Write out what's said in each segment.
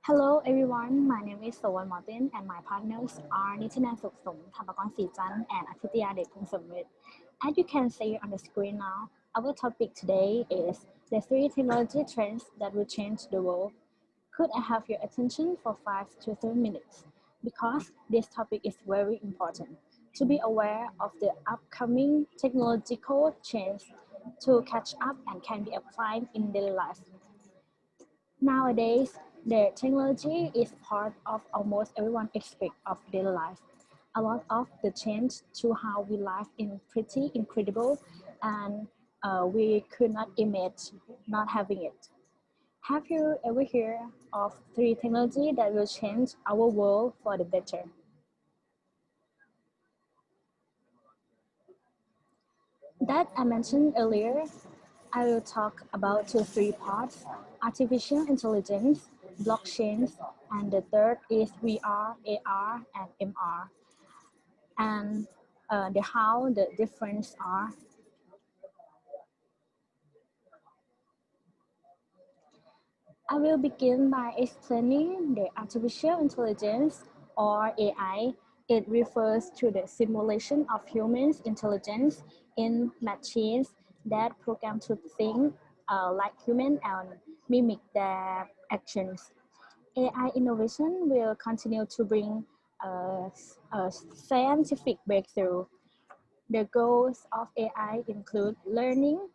Hello everyone, my name is Sowan Mortin and my partners are Nitinan Suksom, Thapakorn Srichan and Artitreya Dachpongsamrit. As you can see on the screen now, our topic today is the 3 technology trends that will change the world. Could I have your attention for 5 to 7 minutes? Because this topic is very important to be aware of the upcoming technological change to catch up and can be applied in daily life. Nowadays, the technology is part of almost everyone's aspect of daily life. A lot of the change to how we live is pretty incredible, and we could not imagine not having it. Have you ever heard of 3 technology that will change our world for the better? That I mentioned earlier, I will talk about 3 parts: artificial intelligence, blockchains, and the third is VR, AR, and MR, and the how the difference are. I will begin by explaining the artificial intelligence or AI. It refers to the simulation of humans' intelligence in machines that program to think like humans and mimic their actions. AI innovation will continue to bring a scientific breakthrough. The goals of AI include learning,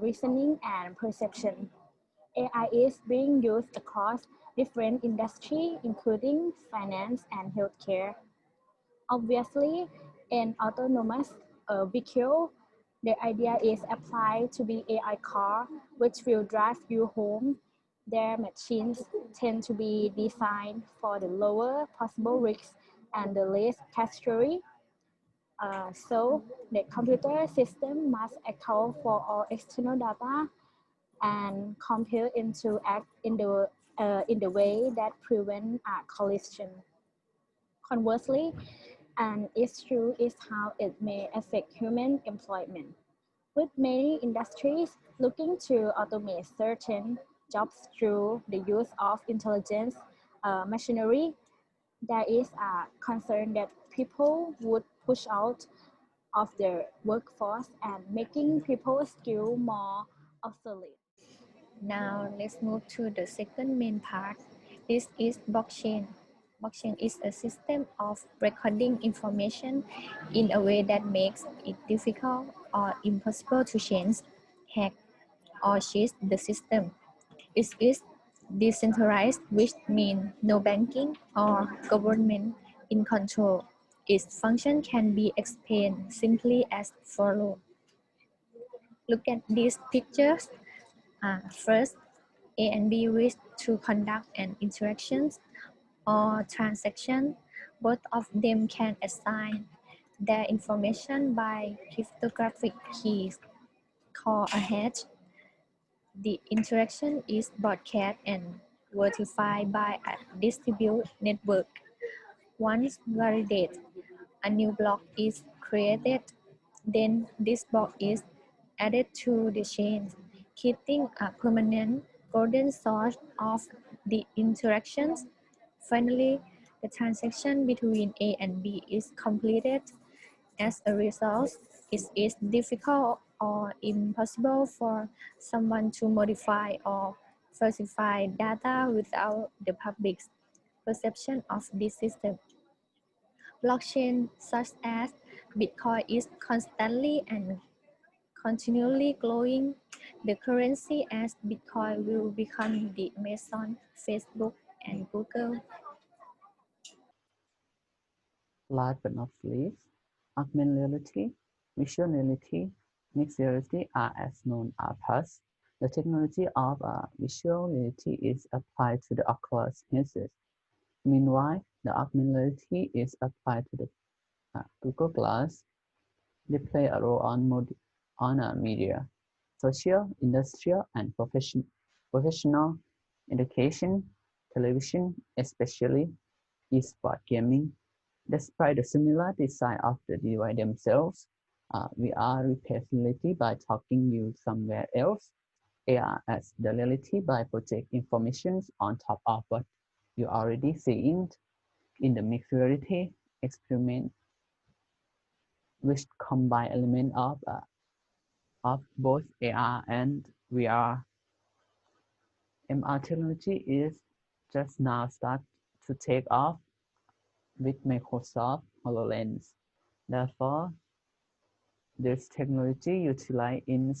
reasoning, and perception. AI is being used across different industries, including finance and healthcare. Obviously, in autonomous vehicle, the idea is applied to be AI car, which will drive you home. Their machines tend to be designed for the lower possible risks and the least catastrophe. So the computer system must account for all external data and compile into act in the way that prevent a collision. Conversely, an issue is how it may affect human employment. With many industries looking to automate certain jobs through the use of intelligence machinery, there is a concern that people would push out of the workforce and making people's skill more obsolete. Now let's move to the second main part. This is blockchain. Blockchain is a system of recording information in a way that makes it difficult or impossible to change, hack, or cheat the system. It is decentralized, which means no banking or government in control. Its function can be explained simply as follows. Look at these pictures. First, A and B wish to conduct an interaction or transaction. Both of them can assign their information by cryptographic keys called a hash. The interaction is broadcast and verified by a distributed network. Once validated, a new block is created. Then this block is added to the chain, keeping a permanent golden source of the interactions. Finally, the transaction between A and B is completed. As a result, it is difficult or impossible for someone to modify or falsify data without the public's perception of this system. Blockchain such as Bitcoin is constantly and continually growing. The currency as Bitcoin will become the Amazon, Facebook, and Google. Last but not least, augmented reality, visual reality, mixed reality are as known as. The technology of visual reality is applied to the Oculus headset. Meanwhile, the augmented reality is applied to the Google Glass. They play a role on media, social, industrial, and professional education, television, especially e-sport gaming. Despite the similar design of the device themselves, VR replaces reality by taking you somewhere else. AR adds the reality by project information on top of what You already seeing in the mixed reality experiment, which combine elements of both AR and VR. MR technology is just now start to take off with Microsoft HoloLens. Therefore, this technology utilized in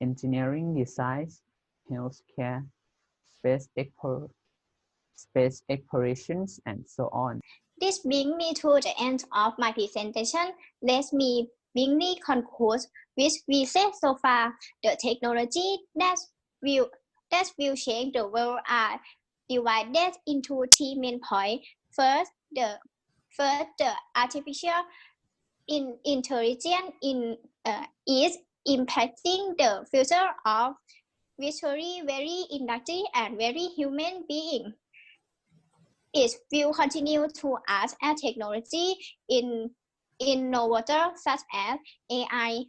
engineering design, healthcare, space explorations, and so on. This brings me to the end of my presentation. Let me briefly conclude with we said so far. The technology that will change the world are divided into three main points. First, the artificial intelligence is impacting the future of visually very inductive and very human being. It will continue to add a technology in innovators such as AI.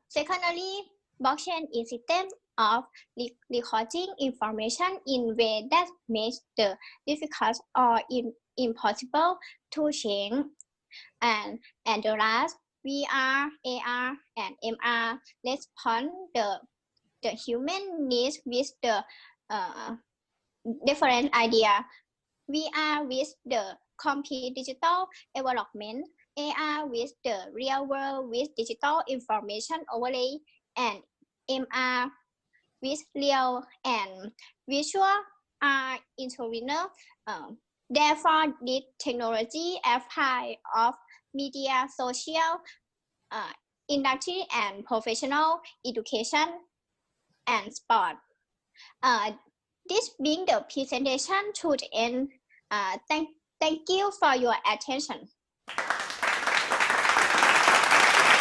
Secondly, blockchain is a system of recording information in way that makes the difficult or impossible to change. And the last, VR, AR, and MR respond the human needs with the different idea. VR with the complete digital development, AR with the real world with digital information overlay, and MR with real and visual are intervenor. Therefore, this technology apply of media, social, industry, and professional education and sport. This being the presentation to the end. Thank you for your attention.